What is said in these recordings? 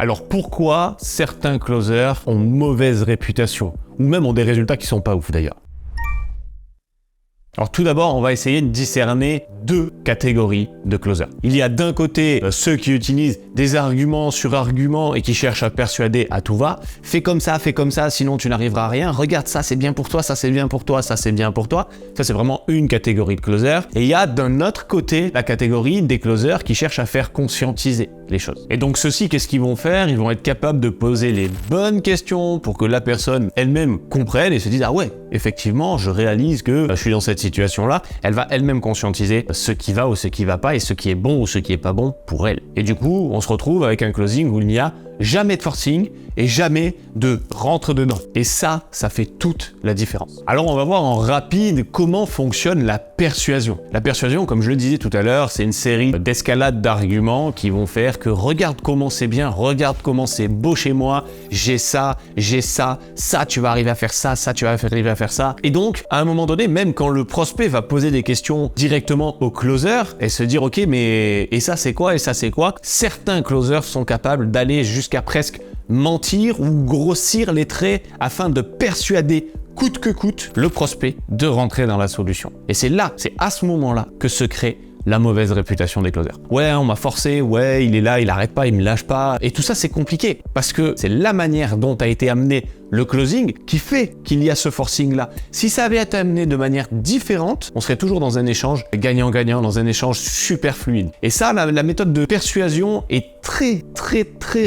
Alors pourquoi certains closers ont mauvaise réputation, ou même ont des résultats qui sont pas ouf d'ailleurs? Alors tout d'abord, on va essayer de discerner deux catégories de closers. Il y a d'un côté ceux qui utilisent des arguments sur arguments et qui cherchent à persuader à tout va. Fais comme ça, sinon tu n'arriveras à rien. Regarde ça, c'est bien pour toi, ça c'est bien pour toi, ça c'est bien pour toi. Ça c'est vraiment une catégorie de closers. Et il y a d'un autre côté la catégorie des closers qui cherchent à faire conscientiser les choses. Et donc ceux-ci, qu'est-ce qu'ils vont faire? Ils vont être capables de poser les bonnes questions pour que la personne elle-même comprenne et se dise « Ah ouais, effectivement, je réalise que je suis dans cette situation-là. » Elle va elle-même conscientiser ce qui va ou ce qui va pas et ce qui est bon ou ce qui est pas bon pour elle. Et du coup, on se retrouve avec un closing où il n'y a jamais de forcing et jamais de rentre dedans. Et ça fait toute la différence. Alors on va voir en rapide comment fonctionne la persuasion. La persuasion, comme je le disais tout à l'heure, c'est une série d'escalades d'arguments qui vont faire que regarde comment c'est bien, regarde comment c'est beau chez moi, j'ai ça, ça tu vas arriver à faire ça, ça tu vas arriver à faire ça. Et donc, à un moment donné, même quand le prospect va poser des questions directement au closer et se dire ok mais et ça c'est quoi et ça c'est quoi, certains closers sont capables d'aller jusqu'à presque mentir ou grossir les traits afin de persuader coûte que coûte le prospect de rentrer dans la solution. Et c'est à ce moment-là que se crée la mauvaise réputation des closers. Ouais, on m'a forcé, ouais, il est là, il arrête pas, il me lâche pas. Et tout ça, c'est compliqué parce que c'est la manière dont a été amené le closing qui fait qu'il y a ce forcing-là. Si ça avait été amené de manière différente, on serait toujours dans un échange gagnant-gagnant, dans un échange super fluide. Et ça, la méthode de persuasion est très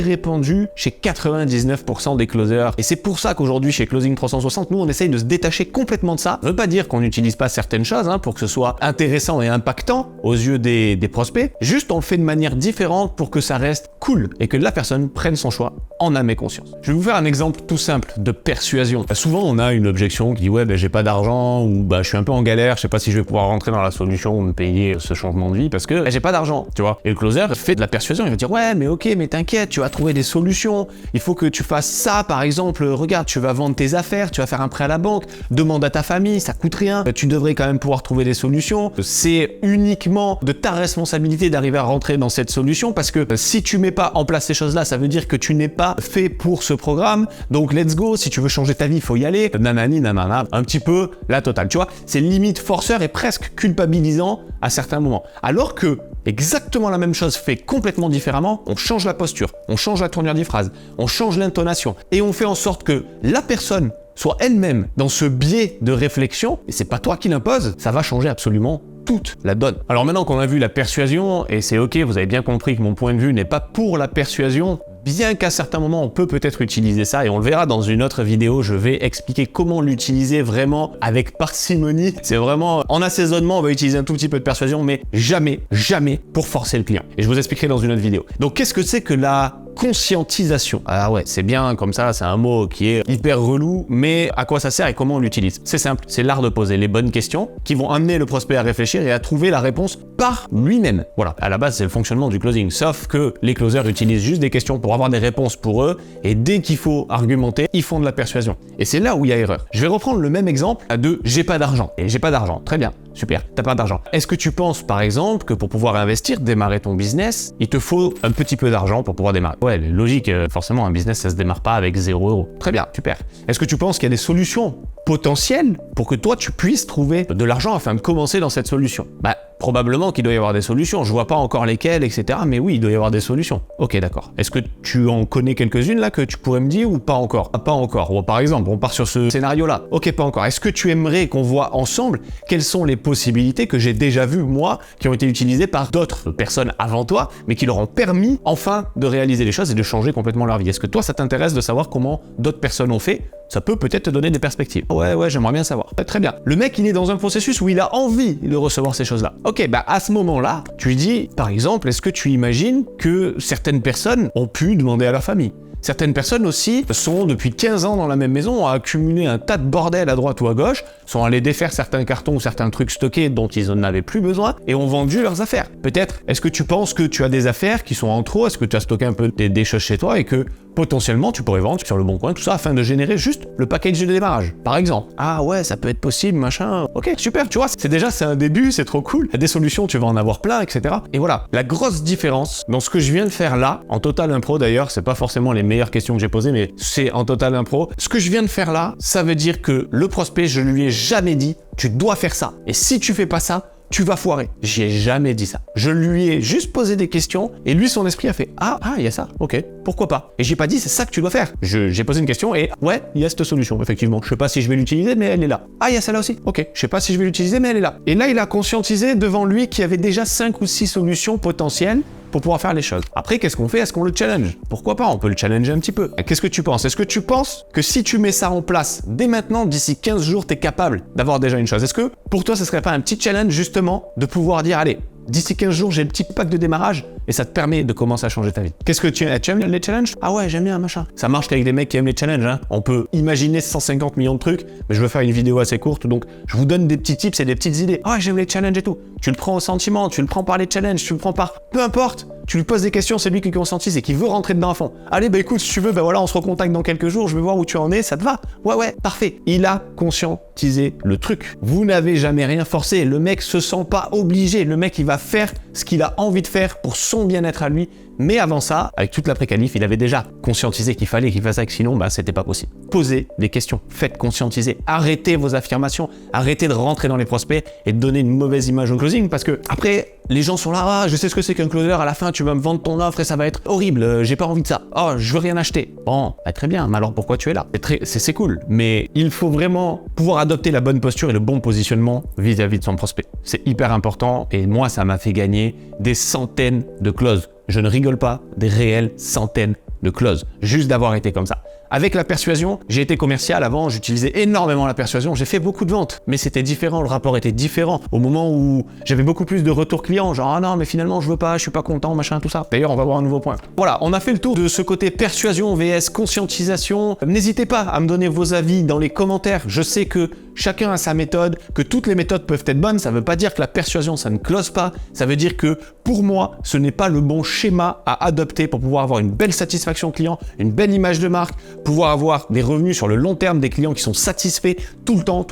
répandue chez 99% des closers. Et c'est pour ça qu'aujourd'hui, chez Closing 360, nous, on essaye de se détacher complètement de ça. Ça veut pas dire qu'on n'utilise pas certaines choses pour que ce soit intéressant et impactant aux yeux des prospects. Juste, on le fait de manière différente pour que ça reste cool et que la personne prenne son choix en âme et conscience. Je vais vous faire un exemple tout simple de persuasion. Souvent, on a une objection qui dit ouais, j'ai pas d'argent ou je suis un peu en galère, je sais pas si je vais pouvoir rentrer dans la solution ou me payer ce changement de vie parce que j'ai pas d'argent, tu vois. Et le closer fait de la persuasion, il va dire ouais, mais ok, mais t'inquiète, tu vas trouver des solutions. Il faut que tu fasses ça, par exemple, regarde, tu vas vendre tes affaires, tu vas faire un prêt à la banque, demande à ta famille, ça coûte rien. Tu devrais quand même pouvoir trouver des solutions. C'est uniquement de ta responsabilité d'arriver à rentrer dans cette solution parce que si tu mets pas en place ces choses-là, ça veut dire que tu n'es pas fait pour ce programme. Donc let's go. Si tu veux changer ta vie, il faut y aller. Nanani, nanana. Un petit peu la totale. Tu vois, c'est limite forceur et presque culpabilisant à certains moments. Alors que exactement la même chose fait complètement différemment, on change la posture, on change la tournure des phrases, on change l'intonation et on fait en sorte que la personne soit elle-même dans ce biais de réflexion, et c'est pas toi qui l'impose, ça va changer absolument toute la donne. Alors maintenant qu'on a vu la persuasion, et c'est ok, vous avez bien compris que mon point de vue n'est pas pour la persuasion, bien qu'à certains moments on peut peut-être utiliser ça, et on le verra dans une autre vidéo, je vais expliquer comment l'utiliser vraiment avec parcimonie. C'est vraiment en assaisonnement, on va utiliser un tout petit peu de persuasion, mais jamais pour forcer le client. Et je vous expliquerai dans une autre vidéo. Donc qu'est-ce que c'est que la conscientisation? Ah ouais, c'est bien comme ça, c'est un mot qui est hyper relou, mais à quoi ça sert et comment on l'utilise? C'est simple, c'est l'art de poser les bonnes questions qui vont amener le prospect à réfléchir et à trouver la réponse par lui-même. Voilà, à la base c'est le fonctionnement du closing, sauf que les closers utilisent juste des questions pour avoir des réponses pour eux, et dès qu'il faut argumenter, ils font de la persuasion. Et c'est là où il y a erreur. Je vais reprendre le même exemple de j'ai pas d'argent. Et j'ai pas d'argent, très bien. Super, t'as pas d'argent. Est-ce que tu penses par exemple que pour pouvoir investir, démarrer ton business, il te faut un petit peu d'argent pour pouvoir démarrer? Ouais, logique, forcément un business ça se démarre pas avec 0 €. Très bien, super. Est-ce que tu penses qu'il y a des solutions potentielles pour que toi tu puisses trouver de l'argent afin de commencer dans cette solution? Probablement qu'il doit y avoir des solutions, je vois pas encore lesquelles, etc. Mais oui, il doit y avoir des solutions. Ok, d'accord. Est-ce que tu en connais quelques-unes là que tu pourrais me dire ou pas encore? Pas encore. Ou par exemple, on part sur ce scénario-là. Ok, pas encore. Est-ce que tu aimerais qu'on voit ensemble quelles sont les possibilités que j'ai déjà vues, moi, qui ont été utilisées par d'autres personnes avant toi, mais qui leur ont permis enfin de réaliser les choses et de changer complètement leur vie? Est-ce que toi, ça t'intéresse de savoir comment d'autres personnes ont fait? Ça peut peut-être te donner des perspectives. Ouais, j'aimerais bien savoir. Très bien. Le mec, il est dans un processus où il a envie de recevoir ces choses-là. Ok, à ce moment-là, tu lui dis, par exemple, est-ce que tu imagines que certaines personnes ont pu demander à leur famille? Certaines personnes aussi sont depuis 15 ans dans la même maison, ont accumulé un tas de bordel à droite ou à gauche, sont allés défaire certains cartons ou certains trucs stockés dont ils n'en avaient plus besoin et ont vendu leurs affaires. Peut-être, est-ce que tu penses que tu as des affaires qui sont en trop? Est-ce que tu as stocké un peu des choses chez toi et que potentiellement, tu pourrais vendre sur le bon coin, tout ça, afin de générer juste le package de démarrage, par exemple. Ah ouais, ça peut être possible, machin. Ok, super, tu vois, c'est un début, c'est trop cool. Il y a des solutions, tu vas en avoir plein, etc. Et voilà, la grosse différence dans ce que je viens de faire là, en total impro d'ailleurs, c'est pas forcément les meilleures questions que j'ai posées, mais c'est en total impro. Ce que je viens de faire là, ça veut dire que le prospect, je lui ai jamais dit, tu dois faire ça. Et si tu fais pas ça, tu vas foirer. J'y ai jamais dit ça. Je lui ai juste posé des questions et lui, son esprit a fait ah, il y a ça, ok, pourquoi pas. Et j'ai pas dit c'est ça que tu dois faire. J'ai posé une question et ouais, il y a cette solution, effectivement. Je sais pas si je vais l'utiliser, mais elle est là. Ah, il y a celle-là aussi, ok. Je sais pas si je vais l'utiliser, mais elle est là. Et là, il a conscientisé devant lui qu'il y avait déjà 5 ou 6 solutions potentielles pour pouvoir faire les choses. Après, qu'est-ce qu'on fait? Est-ce qu'on le challenge? Pourquoi pas? On peut le challenger un petit peu. Qu'est-ce que tu penses? Est-ce que tu penses que si tu mets ça en place dès maintenant, d'ici 15 jours, tu es capable d'avoir déjà une chose? Est-ce que pour toi, ce serait pas un petit challenge justement de pouvoir dire allez, d'ici 15 jours, j'ai le petit pack de démarrage et ça te permet de commencer à changer ta vie. Qu'est-ce que tu aimes les challenges? Ah ouais, j'aime bien, machin. Ça marche qu'avec des mecs qui aiment les challenges, hein. On peut imaginer 150 millions de trucs, mais je veux faire une vidéo assez courte, donc je vous donne des petits tips et des petites idées. Ah ouais, j'aime les challenges et tout. Tu le prends au sentiment, tu le prends par les challenges, tu le prends par... Peu importe, tu lui poses des questions, c'est lui qui conscientise et qui veut rentrer dedans à fond. Allez, bah écoute, si tu veux, bah voilà, on se recontacte dans quelques jours, je vais voir où tu en es, ça te va? Ouais, parfait. Il a conscientisé le truc. Vous n'avez jamais rien forcé, le mec se sent pas obligé, le mec il va faire ce qu'il a envie de faire pour son bien-être à lui. Mais avant ça, avec toute la pré-qualif, il avait déjà conscientisé qu'il fallait qu'il fasse ça, que sinon, bah, c'était pas possible. Posez des questions, faites conscientiser, arrêtez vos affirmations, arrêtez de rentrer dans les prospects et de donner une mauvaise image au closing parce que après, les gens sont là, ah, je sais ce que c'est qu'un closer, à la fin, tu vas me vendre ton offre et ça va être horrible, j'ai pas envie de ça. Oh, je veux rien acheter. Bon, bah, très bien, mais alors pourquoi tu es là? C'est cool, mais il faut vraiment pouvoir adopter la bonne posture et le bon positionnement vis-à-vis de son prospect. C'est hyper important et moi, ça m'a fait gagner des centaines de closes. Je ne rigole pas, des réelles centaines de closes, juste d'avoir été comme ça. Avec la persuasion, j'ai été commercial avant, j'utilisais énormément la persuasion, j'ai fait beaucoup de ventes, mais c'était différent, le rapport était différent. Au moment où j'avais beaucoup plus de retours clients, genre ah non mais finalement je veux pas, je suis pas content, machin, tout ça. D'ailleurs on va voir un nouveau point. Voilà, on a fait le tour de ce côté persuasion vs conscientisation. N'hésitez pas à me donner vos avis dans les commentaires, je sais que chacun a sa méthode, que toutes les méthodes peuvent être bonnes, ça veut pas dire que la persuasion ça ne close pas, ça veut dire que pour moi ce n'est pas le bon schéma à adopter pour pouvoir avoir une belle satisfaction client, une belle image de marque, pouvoir avoir des revenus sur le long terme, des clients qui sont satisfaits tout le temps.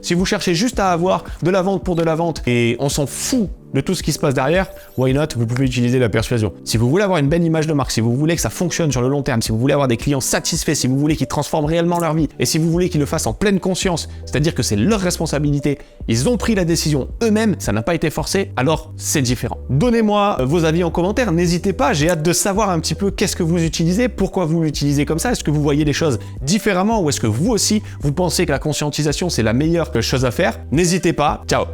Si vous cherchez juste à avoir de la vente pour de la vente et on s'en fout de tout ce qui se passe derrière, why not, vous pouvez utiliser la persuasion. Si vous voulez avoir une belle image de marque, si vous voulez que ça fonctionne sur le long terme, si vous voulez avoir des clients satisfaits, si vous voulez qu'ils transforment réellement leur vie, et si vous voulez qu'ils le fassent en pleine conscience, c'est-à-dire que c'est leur responsabilité, ils ont pris la décision eux-mêmes, ça n'a pas été forcé, alors c'est différent. Donnez-moi vos avis en commentaire, n'hésitez pas, j'ai hâte de savoir un petit peu qu'est-ce que vous utilisez, pourquoi vous l'utilisez comme ça, est-ce que vous voyez les choses différemment, ou est-ce que vous aussi, vous pensez que la conscientisation c'est la meilleure chose à faire? N'hésitez pas, ciao!